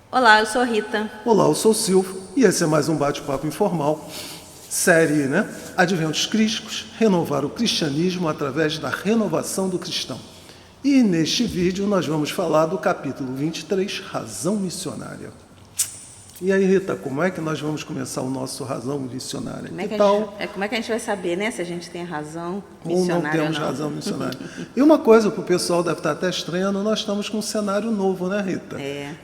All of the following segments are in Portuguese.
Olá, eu sou Rita. Olá, eu sou o Silvio e esse é mais um bate-papo informal, série, Adventos Crísticos, renovar o cristianismo através da renovação do cristão. E neste vídeo nós vamos falar do capítulo 23, Razão Missionária. E aí, Rita, como é que nós vamos começar o nosso Razão Missionária? Como é que a gente vai saber, né, se a gente tem razão Ou não missionária temos ou não? razão missionária. E uma coisa que o pessoal deve estar até estranhando, nós estamos com um cenário novo, né, Rita?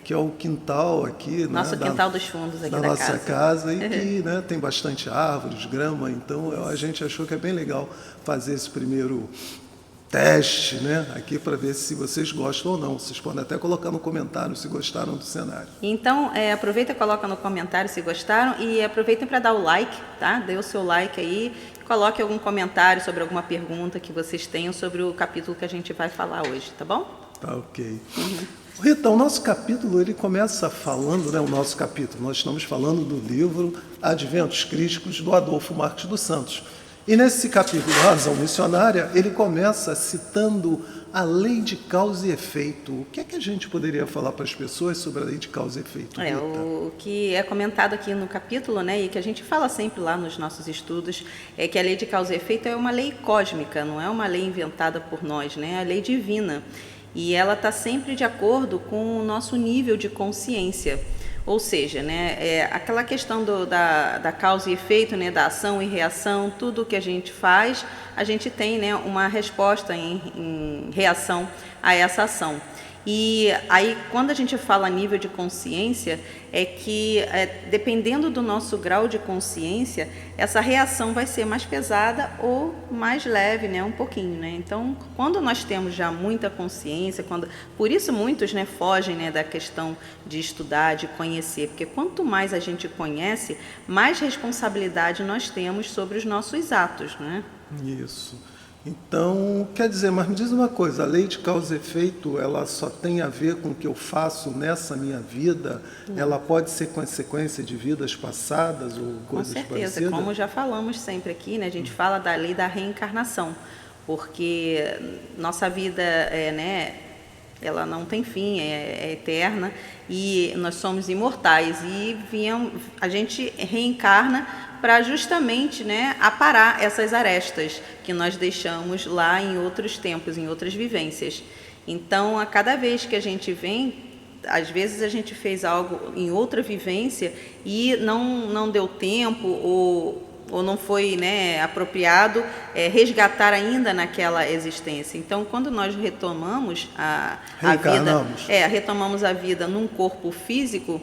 Que é o quintal aqui, Nosso quintal dos fundos aqui da da nossa casa e que tem bastante árvores, grama, então a gente achou que é bem legal fazer esse primeiro teste, aqui para ver se vocês gostam ou não. Vocês podem até colocar no comentário se gostaram do cenário. Então, aproveita e coloca no comentário se gostaram e aproveitem para dar o like, tá? Dê o seu like aí, coloque algum comentário sobre alguma pergunta que vocês tenham sobre o capítulo que a gente vai falar hoje, tá bom? Tá, ok. Rita, o nosso capítulo, ele começa falando, nós estamos falando do livro Adventos Crísticos, do Adolfo Marques dos Santos. E nesse capítulo, Razão Missionária, ele começa citando a lei de causa e efeito. O que é que a gente poderia falar para as pessoas sobre a lei de causa e efeito, Rita? O que é comentado aqui no capítulo, e que a gente fala sempre lá nos nossos estudos, é que a lei de causa e efeito é uma lei cósmica, não é uma lei inventada por nós, é a lei divina. E ela está sempre de acordo com o nosso nível de consciência. Ou seja, aquela questão da causa e efeito, da ação e reação, tudo que a gente faz, a gente tem uma resposta em reação a essa ação. E aí, quando a gente fala nível de consciência, é que dependendo do nosso grau de consciência, essa reação vai ser mais pesada ou mais leve, um pouquinho, Então, quando nós temos já muita consciência, por isso muitos fogem da questão de estudar, de conhecer, porque quanto mais a gente conhece, mais responsabilidade nós temos sobre os nossos atos, Isso. Então, quer dizer, mas me diz uma coisa, a lei de causa e efeito, ela só tem a ver com o que eu faço nessa minha vida? Ela pode ser consequência de vidas passadas ou coisas parecidas? Com certeza, como já falamos sempre aqui, a gente fala da lei da reencarnação, porque nossa vida ela não tem fim, é eterna e nós somos imortais e a gente reencarna para justamente aparar essas arestas que nós deixamos lá em outros tempos, em outras vivências. Então, a cada vez que a gente vem, às vezes a gente fez algo em outra vivência e não deu tempo ou não foi apropriado resgatar ainda naquela existência. Então, quando nós retomamos a vida, retomamos a vida num corpo físico,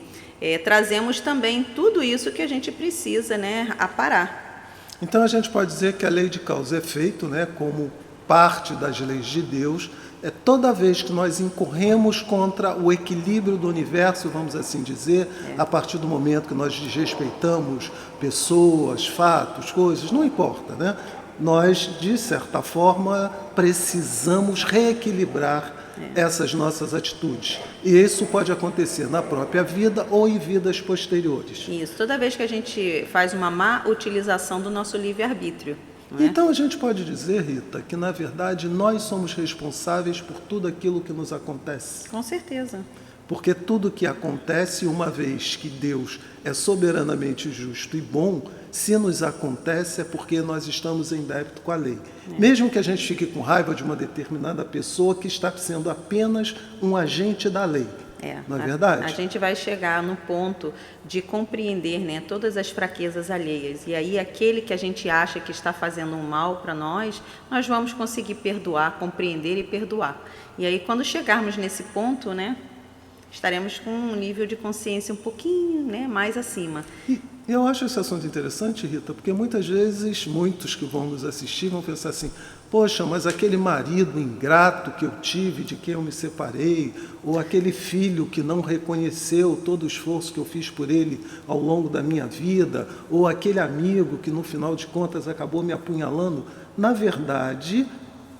trazemos também tudo isso que a gente precisa aparar. Então a gente pode dizer que a lei de causa e efeito, como parte das leis de Deus, é toda vez que nós incorremos contra o equilíbrio do universo, vamos assim dizer, a partir do momento que nós desrespeitamos pessoas, fatos, coisas, não importa, nós, de certa forma, precisamos reequilibrar essas nossas atitudes. E isso pode acontecer na própria vida ou em vidas posteriores. Isso, toda vez que a gente faz uma má utilização do nosso livre-arbítrio. Então a gente pode dizer, Rita, que na verdade nós somos responsáveis por tudo aquilo que nos acontece. Com certeza. Porque tudo que acontece, uma vez que Deus é soberanamente justo e bom, se nos acontece é porque nós estamos em débito com a lei. Mesmo que a gente fique com raiva de uma determinada pessoa que está sendo apenas um agente da lei. Não é verdade? A gente vai chegar no ponto de compreender todas as fraquezas alheias. E aí aquele que a gente acha que está fazendo um mal para nós vamos conseguir perdoar, compreender e perdoar. E aí quando chegarmos nesse ponto, estaremos com um nível de consciência um pouquinho mais acima. E eu acho esse assunto interessante, Rita, porque muitas vezes, muitos que vão nos assistir vão pensar assim, poxa, mas aquele marido ingrato que eu tive, de quem eu me separei, ou aquele filho que não reconheceu todo o esforço que eu fiz por ele ao longo da minha vida, ou aquele amigo que no final de contas acabou me apunhalando, na verdade,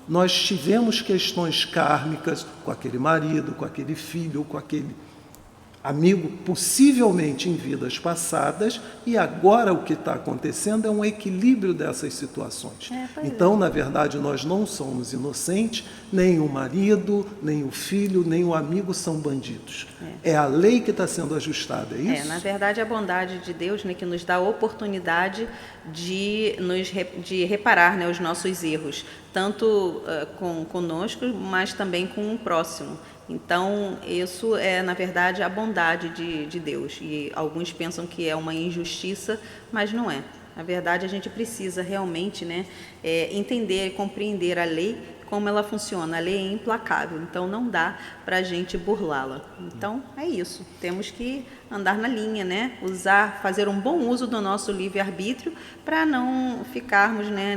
nós tivemos questões kármicas com aquele marido, com aquele filho, ou com aquele amigo possivelmente em vidas passadas, e agora o que está acontecendo é um equilíbrio dessas situações. Então, na verdade, nós não somos inocentes, nem o marido, nem o filho, nem o amigo são bandidos. É a lei que está sendo ajustada, é isso? Na verdade, a bondade de Deus, né, que nos dá a oportunidade de reparar, né, os nossos erros, tanto conosco, mas também com o próximo. Então, isso é, na verdade, a bondade de Deus. E alguns pensam que é uma injustiça, mas não é. Na verdade, a gente precisa realmente, né, entender e compreender a lei, como ela funciona. A lei é implacável, então não dá para a gente burlá-la. Então, é isso. Temos que andar na linha, né, fazer um bom uso do nosso livre-arbítrio para não ficarmos, né,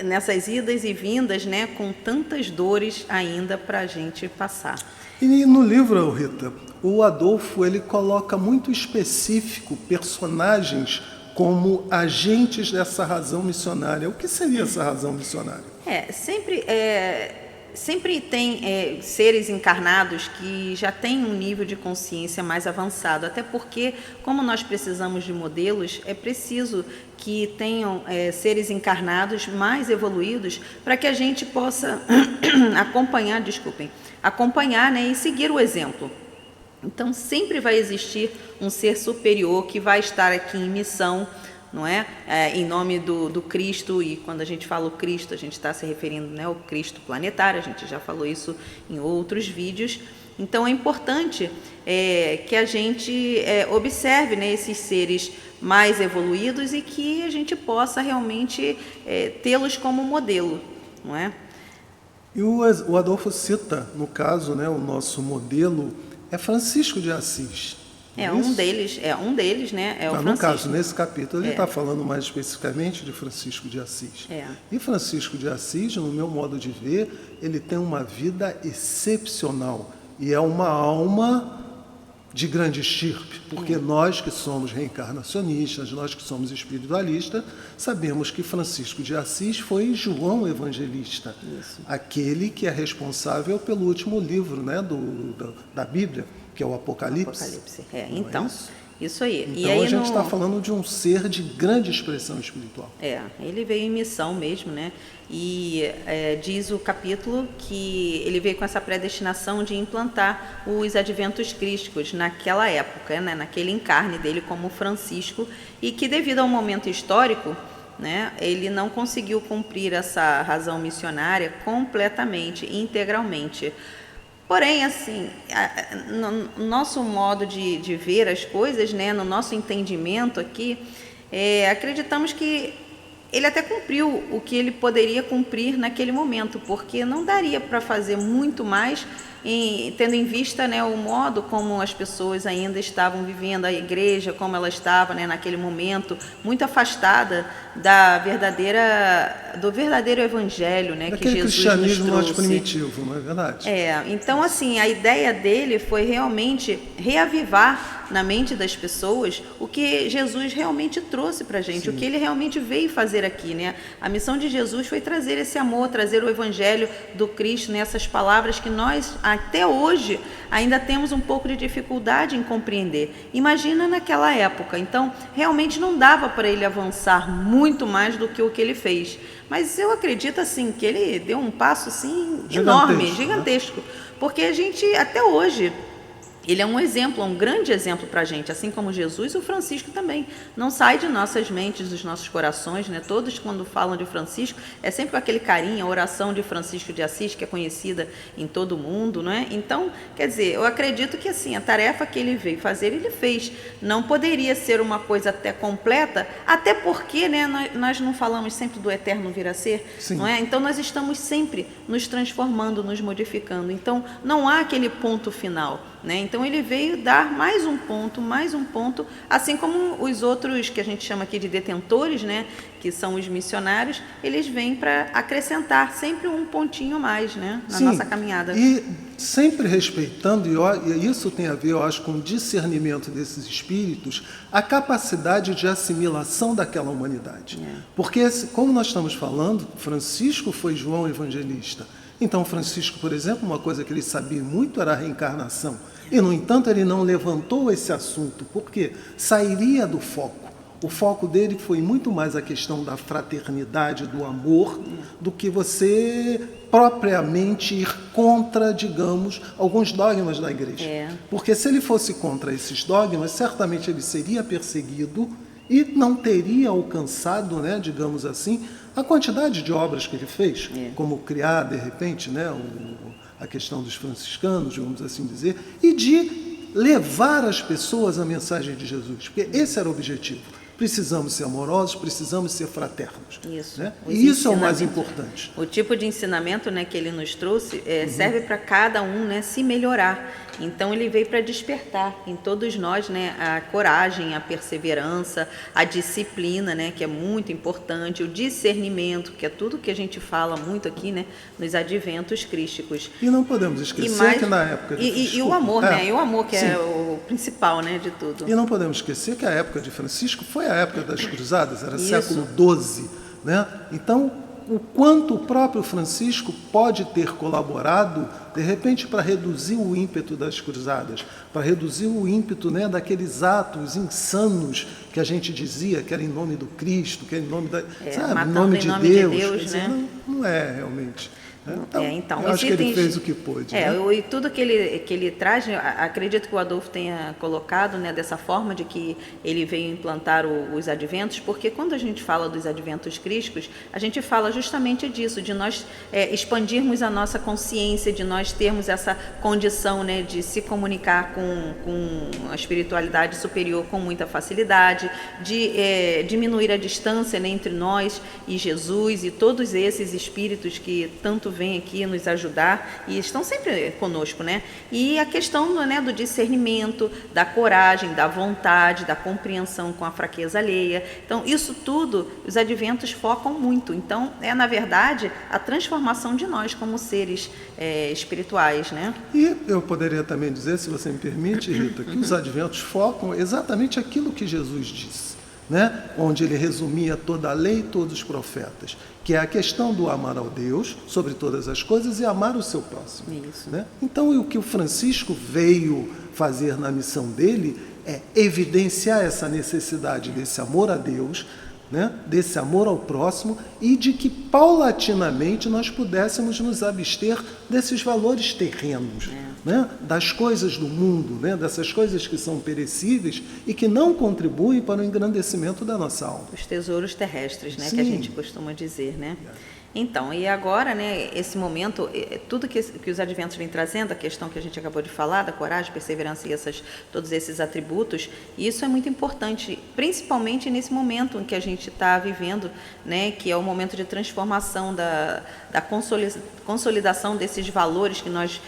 nessas idas e vindas, né, com tantas dores ainda para a gente passar. E no livro, Rita, o Adolfo ele coloca muito específico personagens como agentes dessa razão missionária. O que seria essa razão missionária? Sempre tem seres encarnados que já têm um nível de consciência mais avançado, até porque, como nós precisamos de modelos, é preciso que tenham seres encarnados mais evoluídos para que a gente possa acompanhar, né, e seguir o exemplo. Então, sempre vai existir um ser superior que vai estar aqui em missão, não é? Em nome do Cristo, e quando a gente fala o Cristo, a gente está se referindo, né, ao Cristo planetário, a gente já falou isso em outros vídeos. Então, é importante que a gente observe, né, esses seres mais evoluídos e que a gente possa realmente tê-los como modelo, não é? E o Adolfo cita, no caso, né, o nosso modelo é Francisco de Assis. Um deles, né? É o Francisco. No caso, nesse capítulo, ele está falando mais especificamente de Francisco de Assis. E Francisco de Assis, no meu modo de ver, ele tem uma vida excepcional e é uma alma de grande estirpe, porque nós que somos reencarnacionistas, nós que somos espiritualistas, sabemos que Francisco de Assis foi João Evangelista, aquele que é responsável pelo último livro, né, da Bíblia, que é o Apocalipse. Então, isso aí. Então, e aí, a gente está falando de um ser de grande expressão espiritual. Ele veio em missão mesmo, né? E diz o capítulo que ele veio com essa predestinação de implantar os adventos crísticos naquela época, né? Naquele encarne dele como Francisco, e que devido ao momento histórico, né, ele não conseguiu cumprir essa razão missionária completamente, integralmente. Porém, assim, no nosso modo de ver as coisas, né, no nosso entendimento aqui, acreditamos que ele até cumpriu o que ele poderia cumprir naquele momento, porque não daria para fazer muito mais, tendo em vista, né, o modo como as pessoas ainda estavam vivendo, a igreja, como ela estava, né, naquele momento, muito afastada do verdadeiro evangelho, né, que Jesus nos trouxe. Aquele cristianismo mais primitivo, não é verdade? Então, assim, a ideia dele foi realmente reavivar na mente das pessoas o que Jesus realmente trouxe para a gente, o que ele realmente veio fazer aqui, né? A missão de Jesus foi trazer esse amor, trazer o evangelho do Cristo, né? Essas palavras que nós, até hoje, ainda temos um pouco de dificuldade em compreender. Imagina naquela época. Então, realmente não dava para ele avançar muito mais do que o que ele fez. Mas eu acredito, assim, que ele deu um passo, assim, enorme, gigantesco. Porque a gente, até hoje, ele é um exemplo, um grande exemplo para a gente, assim como Jesus, o Francisco também. Não sai de nossas mentes, dos nossos corações, né? Todos, quando falam de Francisco, é sempre com aquele carinho, a oração de Francisco de Assis, que é conhecida em todo o mundo, não é? Então, quer dizer, eu acredito que, assim, a tarefa que ele veio fazer, ele fez. Não poderia ser uma coisa até completa, até porque, né, nós não falamos sempre do eterno vir a ser, não é? Então, nós estamos sempre nos transformando, nos modificando. Então, não há aquele ponto final, né? Então ele veio dar mais um ponto, assim como os outros que a gente chama aqui de detentores, né, que são os missionários, eles vêm para acrescentar sempre um pontinho a mais, né, na nossa caminhada. E sempre respeitando, e isso tem a ver, eu acho, com o discernimento desses espíritos, a capacidade de assimilação daquela humanidade. Porque, como nós estamos falando, Francisco foi João Evangelista, Então, Francisco, por exemplo, uma coisa que ele sabia muito era a reencarnação. E, no entanto, ele não levantou esse assunto, porque sairia do foco. O foco dele foi muito mais a questão da fraternidade, do amor, do que você propriamente ir contra, digamos, alguns dogmas da igreja. Porque se ele fosse contra esses dogmas, certamente ele seria perseguido e não teria alcançado, né, digamos assim, a quantidade de obras que ele fez, como criar, de repente, né, a questão dos franciscanos, vamos assim dizer, e de levar as pessoas a mensagem de Jesus, porque esse era o objetivo. Precisamos ser amorosos, precisamos ser fraternos. Isso. Né? E isso é o mais importante. O tipo de ensinamento, né, que ele nos trouxe serve para cada um, né, se melhorar. Então, ele veio para despertar em todos nós, né, a coragem, a perseverança, a disciplina, né, que é muito importante, o discernimento, que é tudo que a gente fala muito aqui, né, nos adventos crísticos. E não podemos esquecer que na época de Francisco... E o amor, né? E o amor, que é o principal, né, de tudo. E não podemos esquecer que a época de Francisco foi a época das cruzadas, era Isso. século XII, né? Então, o quanto o próprio Francisco pode ter colaborado, de repente, para reduzir o ímpeto das cruzadas, para reduzir o ímpeto, né, daqueles atos insanos que a gente dizia que era em nome do Cristo, que era em nome da, sabe, em nome de Deus, dizer, né? não é realmente. Então, eu acho que ele fez o que pôde. Né? E tudo que ele traz, acredito que o Adolfo tenha colocado, né, dessa forma de que ele veio implantar os adventos, porque quando a gente fala dos adventos crísticos, a gente fala justamente disso, de nós expandirmos a nossa consciência, de nós termos essa condição, né, de se comunicar com a espiritualidade superior com muita facilidade, de diminuir a distância, né, entre nós e Jesus e todos esses espíritos que tanto vêm aqui nos ajudar e estão sempre conosco, né? E a questão, né, do discernimento, da coragem, da vontade, da compreensão com a fraqueza alheia. Então, isso tudo, os adventos focam muito. Então, na verdade, a transformação de nós como seres espirituais, né? E eu poderia também dizer, se você me permite, Rita, que os adventos focam exatamente aquilo que Jesus disse, né? Onde ele resumia toda a lei e todos os profetas, que é a questão do amar ao Deus sobre todas as coisas e amar o seu próximo. Isso. Né? Então, o que o Francisco veio fazer na missão dele é evidenciar essa necessidade desse amor a Deus, né? Desse amor ao próximo e de que, paulatinamente, nós pudéssemos nos abster desses valores terrenos, né? Das coisas do mundo, né? Dessas coisas que são perecíveis e que não contribuem para o engrandecimento da nossa alma. Os tesouros terrestres, né? Sim. Que a gente costuma dizer, né? Então, e agora, né, esse momento, tudo que os adventos vêm trazendo, a questão que a gente acabou de falar, da coragem, perseverança e todos esses atributos, isso é muito importante, principalmente nesse momento em que a gente está vivendo, né, que é o momento de transformação, da consolidação desses valores que nós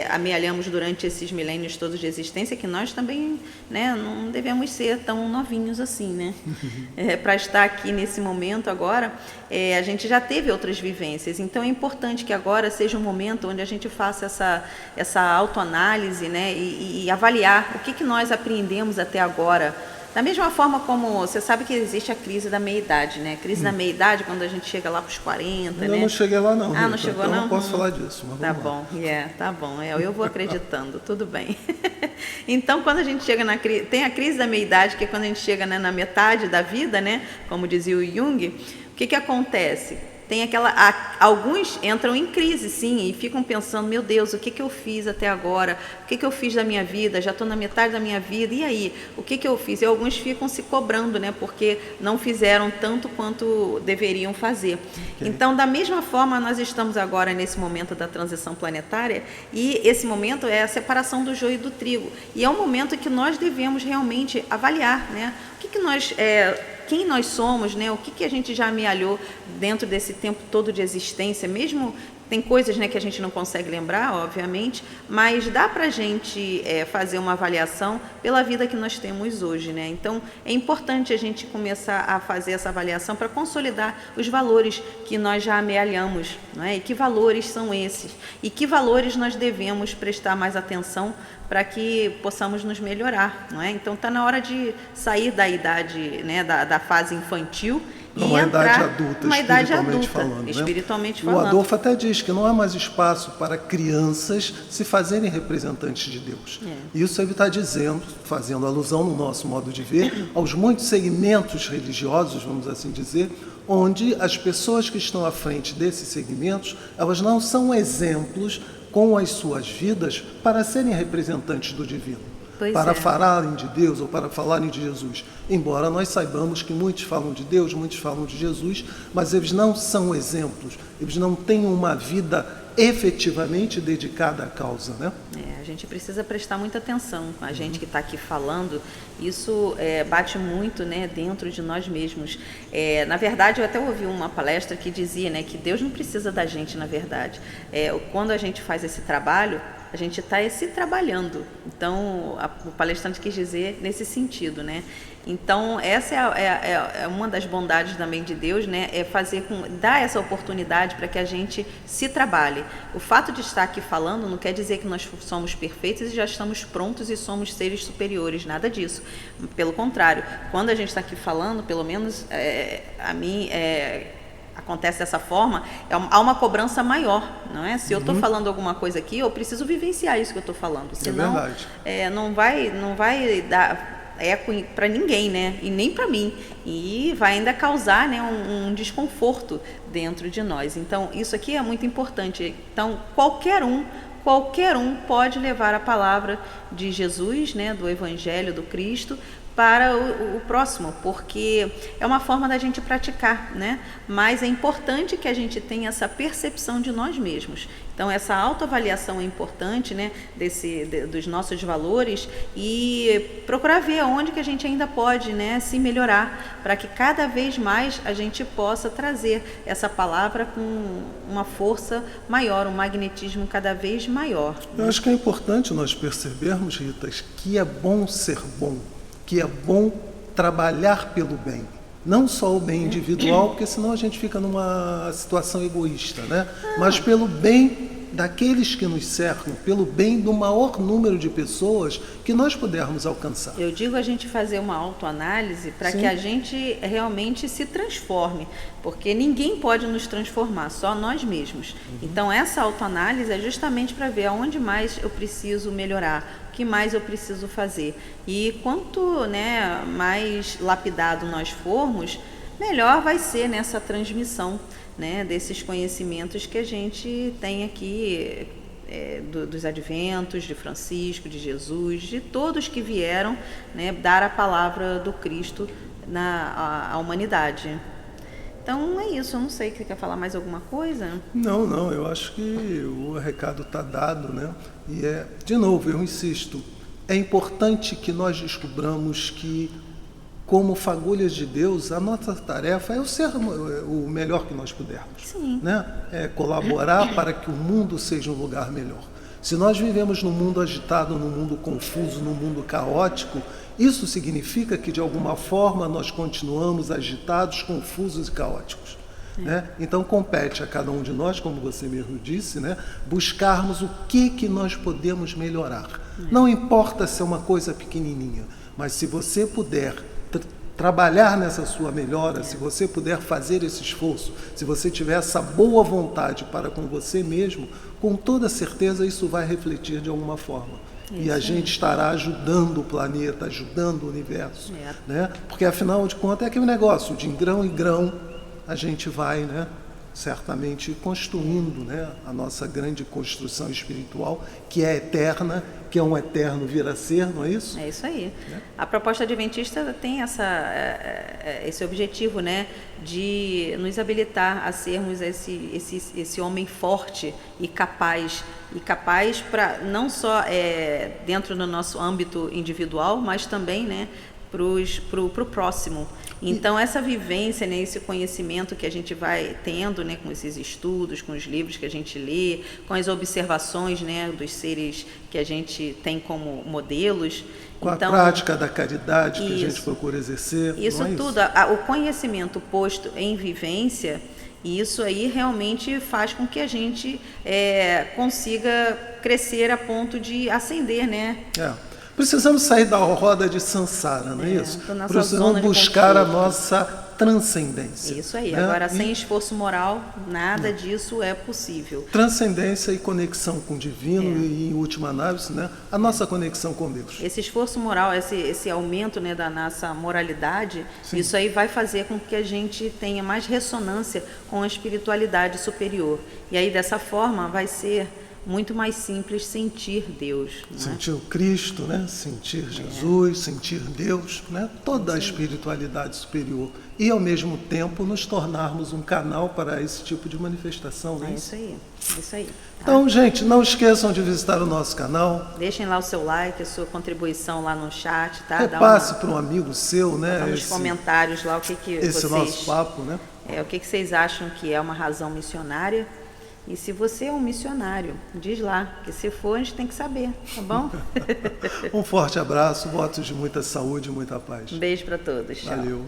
amealhamos durante esses milênios todos de existência, que nós também, né, não devemos ser tão novinhos assim, né? Para estar aqui nesse momento agora, a gente já teve outras vivências, então é importante que agora seja um momento onde a gente faça essa autoanálise, né, e avaliar o que nós aprendemos até agora. Da mesma forma como você sabe que existe a crise da meia-idade, né? Crise da meia-idade, quando a gente chega lá para os 40, eu né? não cheguei lá não. Ah, não chegou então não? não posso falar disso. Mas tá bom, tá bom. Eu vou acreditando, tudo bem. Então, quando a gente chega tem a crise da meia-idade, que é quando a gente chega, né, na metade da vida, né? Como dizia o Jung, o que acontece? Tem alguns entram em crise, sim, e ficam pensando, meu Deus, o que eu fiz até agora? O que eu fiz da minha vida? Já estou na metade da minha vida, e aí? O que eu fiz? E alguns ficam se cobrando, né, porque não fizeram tanto quanto deveriam fazer. Okay. Então, da mesma forma, nós estamos agora nesse momento da transição planetária, e esse momento é a separação do joio e do trigo. E é um momento que nós devemos realmente avaliar, né, o que nós... quem nós somos, né? O que a gente já amealhou dentro desse tempo todo de existência, mesmo tem coisas, né, que a gente não consegue lembrar, obviamente, mas dá para a gente fazer uma avaliação pela vida que nós temos hoje, né? Então, é importante a gente começar a fazer essa avaliação para consolidar os valores que nós já amealhamos, não é? E que valores são esses? E que valores nós devemos prestar mais atenção para que possamos nos melhorar, não é? Então, está na hora de sair da idade, né, da fase infantil Numa idade adulta, numa idade espiritualmente adulta, falando, né? espiritualmente O falando. Adolfo até diz que não há mais espaço para crianças se fazerem representantes de Deus. Isso ele está dizendo, fazendo alusão no nosso modo de ver, aos muitos segmentos religiosos, vamos assim dizer, onde as pessoas que estão à frente desses segmentos, elas não são exemplos com as suas vidas para serem representantes do divino, para falarem de Deus ou para falarem de Jesus. Embora nós saibamos que muitos falam de Deus, muitos falam de Jesus, mas eles não são exemplos, eles não têm uma vida efetivamente dedicada à causa, né? A gente precisa prestar muita atenção. A gente que está aqui falando, isso bate muito, né, dentro de nós mesmos. Na verdade, eu até ouvi uma palestra que dizia, né, que Deus não precisa da gente, na verdade. Quando a gente faz esse trabalho, a gente está se trabalhando. Então, o palestrante quis dizer nesse sentido, né? Então, essa é uma das bondades também de Deus, né? É dar essa oportunidade para que a gente se trabalhe. O fato de estar aqui falando não quer dizer que nós somos perfeitos e já estamos prontos e somos seres superiores, nada disso. Pelo contrário, quando a gente está aqui falando, pelo menos a mim acontece dessa forma, há uma cobrança maior, não é? Se eu estou falando alguma coisa aqui, eu preciso vivenciar isso que eu estou falando. Senão, não vai dar eco para ninguém, né? E nem para mim. E vai ainda causar, né, um desconforto dentro de nós. Então, isso aqui é muito importante. Então, qualquer um pode levar a palavra de Jesus, né, do Evangelho, do Cristo, para o próximo, porque é uma forma da gente praticar, né? Mas é importante que a gente tenha essa percepção de nós mesmos. Então, essa autoavaliação é importante, né? Dos nossos valores, e procurar ver onde que a gente ainda pode, né, se melhorar, para que cada vez mais a gente possa trazer essa palavra com uma força maior, um magnetismo cada vez maior. Eu acho que é importante nós percebermos, Rita, que é bom ser bom, que é bom trabalhar pelo bem. Não só o bem individual, porque senão a gente fica numa situação egoísta, né? Mas pelo bem daqueles que nos cercam, pelo bem do maior número de pessoas que nós pudermos alcançar. Eu digo a gente fazer uma autoanálise para que a gente realmente se transforme, porque ninguém pode nos transformar, só nós mesmos. Então, essa autoanálise é justamente para ver aonde mais eu preciso melhorar, o que mais eu preciso fazer. E quanto, né, mais lapidado nós formos, melhor vai ser nessa transmissão, né, desses conhecimentos que a gente tem aqui, dos adventos, de Francisco, de Jesus, de todos que vieram, né, dar a palavra do Cristo à humanidade. Então é isso, eu não sei, você quer falar mais alguma coisa? Não, eu acho que o recado está dado, né? E de novo, eu insisto, é importante que nós descobramos que, como fagulhas de Deus, a nossa tarefa é ser o melhor que nós pudermos. Sim. Né? É colaborar para que o mundo seja um lugar melhor. Se nós vivemos num mundo agitado, num mundo confuso, num mundo caótico, isso significa que, de alguma forma, nós continuamos agitados, confusos e caóticos. Né? Então, compete a cada um de nós, como você mesmo disse, né, buscarmos o que nós podemos melhorar. Não importa se é uma coisa pequenininha, mas se você puder trabalhar nessa sua melhora, se você puder fazer esse esforço, se você tiver essa boa vontade para com você mesmo, com toda certeza isso vai refletir de alguma forma. E a gente estará ajudando o planeta, ajudando o universo. Né? Porque, afinal de contas, é aquele negócio, de grão em grão, a gente vai, né, certamente construindo, né, a nossa grande construção espiritual, que é eterna, que é um eterno vir a ser, não é isso? É isso aí. A proposta adventista tem esse objetivo, né, de nos habilitar a sermos esse homem forte e capaz para não só dentro do nosso âmbito individual, mas também, né, para o próximo. Então, essa vivência, né, esse conhecimento que a gente vai tendo, né, com esses estudos, com os livros que a gente lê, com as observações, né, dos seres que a gente tem como modelos. Com a prática da caridade que a gente procura exercer. Isso tudo, o conhecimento posto em vivência, isso aí realmente faz com que a gente consiga crescer a ponto de ascender, né? Precisamos sair da roda de Sansara, não é isso? Precisamos buscar a nossa transcendência. Isso aí. Né? Agora, sem esforço moral, nada disso é possível. Transcendência e conexão com o divino e, em última análise, né, a nossa conexão com Deus. Esse esforço moral, esse aumento, né, da nossa moralidade, Sim. isso aí vai fazer com que a gente tenha mais ressonância com a espiritualidade superior. E aí, dessa forma, vai ser muito mais simples sentir Deus. Né? Sentir o Cristo, né? Sentir Jesus, sentir Deus, né? Toda a espiritualidade superior. E, ao mesmo tempo, nos tornarmos um canal para esse tipo de manifestação. Né? É isso aí. Isso aí. Tá? Então, gente, não esqueçam de visitar o nosso canal. Deixem lá o seu like, a sua contribuição lá no chat, tá? Repasse para um amigo seu, né? Dá nos comentários lá o que esse vocês... nosso papo, né? o que vocês acham que é uma razão missionária. E se você é um missionário, diz lá, que se for, a gente tem que saber, tá bom? Um forte abraço, votos de muita saúde e muita paz. Um beijo para todos. Tchau. Valeu.